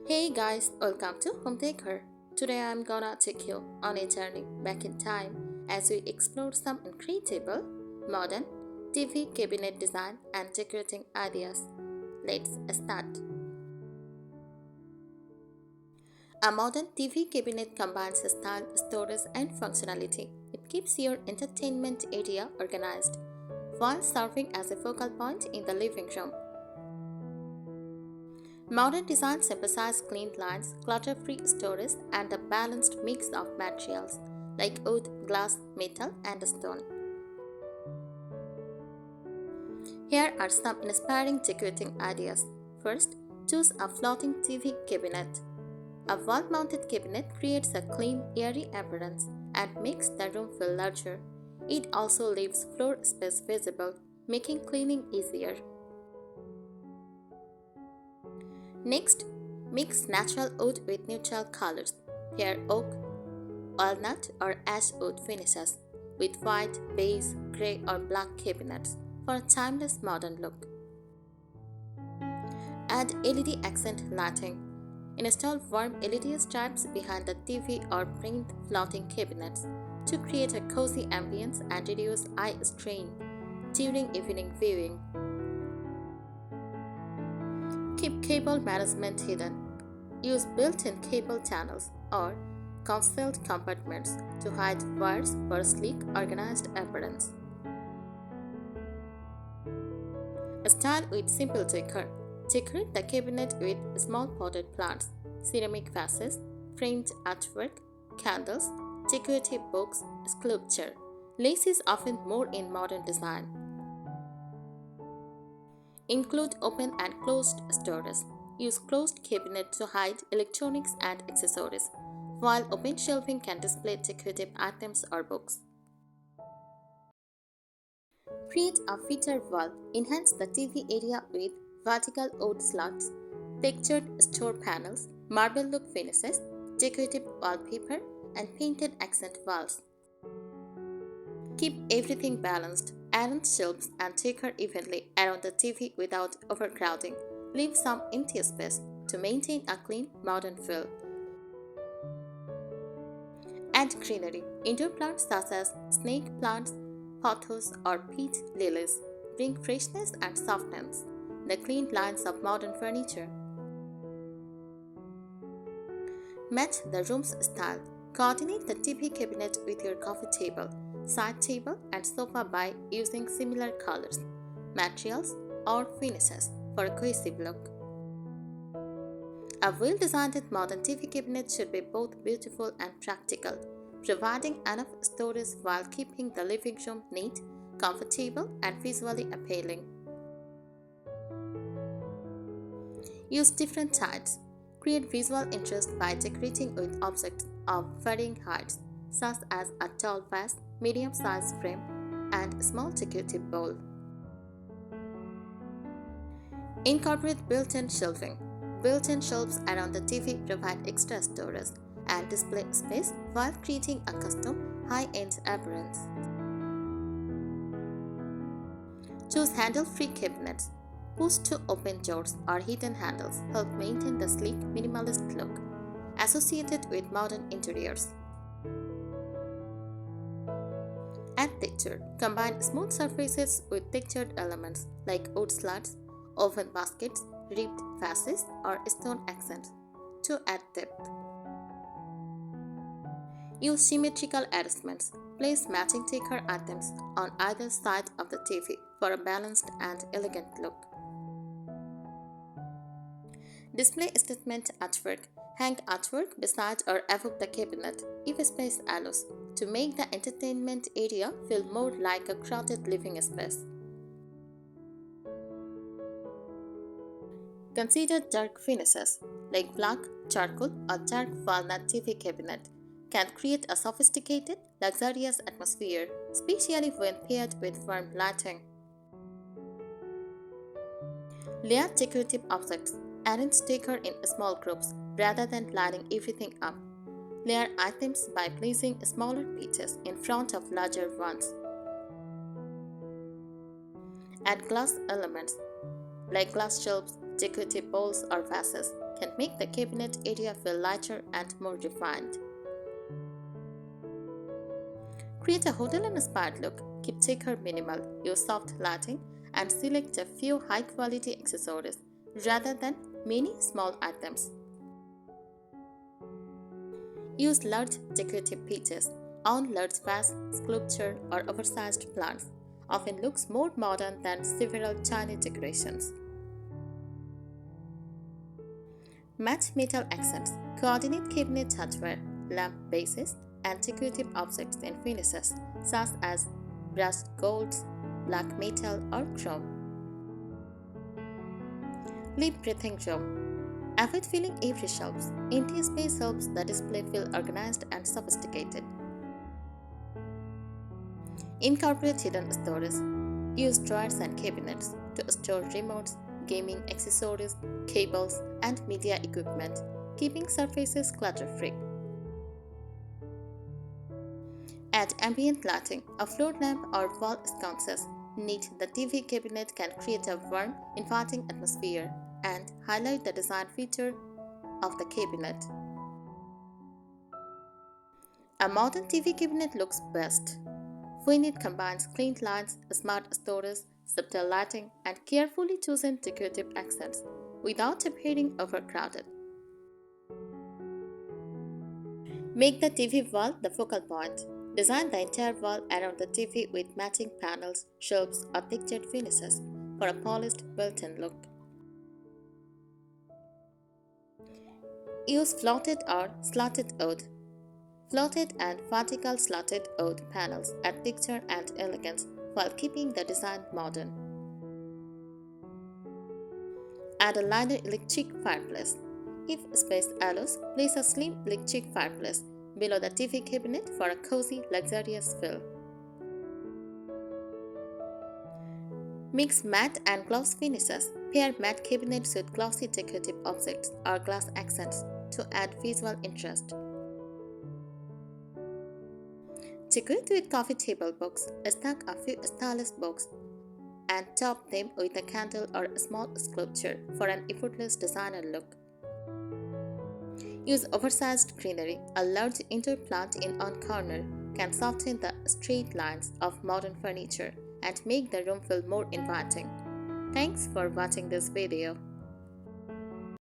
Hey guys, welcome to Home Decor. Today I'm gonna take you on a journey back in time as we explore some incredible, modern TV cabinet design and decorating ideas. Let's start. A modern TV cabinet combines style, storage, and functionality. It keeps your entertainment area organized while serving as a focal point in the living room. Modern designs emphasize clean lines, clutter-free storage, and a balanced mix of materials like wood, glass, metal, and stone. Here are some inspiring decorating ideas. First, choose a floating TV cabinet. A wall-mounted cabinet creates a clean, airy appearance and makes the room feel larger. It also leaves floor space visible, making cleaning easier. Next, mix natural wood with neutral colors. Here, oak, walnut, or ash wood finishes with white, beige, gray, or black cabinets for a timeless modern look. Add LED accent lighting. Install warm LED stripes behind the TV or print floating cabinets to create a cozy ambience and reduce eye strain during evening viewing. Keep cable management hidden. Use built-in cable channels or concealed compartments to hide wires for a sleek, organized appearance. Style with simple decor. Decorate the cabinet with small potted plants, ceramic vases, framed artwork, candles, decorative books, sculpture. Lace is often more in modern design. Include open and closed storage. Use closed cabinet to hide electronics and accessories, while open shelving can display decorative items or books. Create a feature wall. Enhance the TV area with vertical wood slats, textured store panels, marble look finishes, decorative wallpaper, and painted accent walls. Keep everything balanced. Arrange shelves and decor evenly around the TV without overcrowding. Leave some empty space to maintain a clean, modern feel. Add greenery. Indoor plants such as snake plants, pothos, or peach lilies bring freshness and softness the clean lines of modern furniture. Match the room's style. Coordinate the TV cabinet with your coffee table, side table, and sofa by using similar colors, materials, or finishes for a cohesive look. A well-designed modern TV cabinet should be both beautiful and practical, providing enough storage while keeping the living room neat, comfortable, and visually appealing. Use different types. Create visual interest by decorating with objects of varying heights, such as a tall vase, medium-sized frame, and small decorative bowl. Incorporate built-in shelving. Built-in shelves around the TV provide extra storage and display space while creating a custom, high-end appearance. Choose handle-free cabinets. Push-to-open doors or hidden handles help maintain the sleek, minimalist look associated with modern interiors. Add texture. Combine smooth surfaces with textured elements like wood slats, oven baskets, ribbed vases, or stone accents to add depth. Use symmetrical arrangements. Place matching decor items on either side of the TV for a balanced and elegant look. Display statement artwork. Hang artwork beside or above the cabinet if space allows to make the entertainment area feel more like a crowded living space. Consider dark finishes like black, charcoal, or dark walnut TV cabinet can create a sophisticated, luxurious atmosphere, especially when paired with warm lighting. Layer decorative objects. Arrange decor in small groups rather than lining everything up. Layer items by placing smaller pieces in front of larger ones. Add glass elements like glass shelves, decorative bowls or vases can make the cabinet area feel lighter and more refined. Create a hotel-inspired look, keep decor minimal, use soft lighting, and select a few high-quality accessories rather than many small items. Use large decorative pieces on large vase, sculpture, or oversized plants. Often looks more modern than several tiny decorations. Match metal accents. Coordinate cabinet hardware, lamp bases, and decorative objects in finishes such as brushed golds, black metal, or chrome. Leave breathing room. Avoid filling every shelf. Empty space helps the display feel organized and sophisticated. Incorporate hidden storage. Use drawers and cabinets to store remotes, gaming accessories, cables, and media equipment, keeping surfaces clutter-free. Add ambient lighting. A floor lamp or wall sconces neat the TV cabinet can create a warm, inviting atmosphere and highlight the design feature of the cabinet. A modern TV cabinet looks best when it combines clean lines, smart storage, subtle lighting, and carefully chosen decorative accents without appearing overcrowded. Make the TV wall the focal point. Design the entire wall around the TV with matching panels, shelves, or pictured finishes for a polished, built-in look. Use fluted or slotted wood. Fluted and vertical slotted wood panels add texture and elegance while keeping the design modern. Add a liner electric fireplace. If space allows, place a slim electric fireplace below the TV cabinet for a cozy, luxurious feel. Mix matte and gloss finishes. Pair matte cabinets with glossy decorative objects or glass accents to add visual interest. Decorate with coffee table books. Stack a few stylish books and top them with a candle or a small sculpture for an effortless designer look. Use oversized greenery. A large indoor plant in one corner can soften the straight lines of modern furniture and make the room feel more inviting. Thanks for watching this video.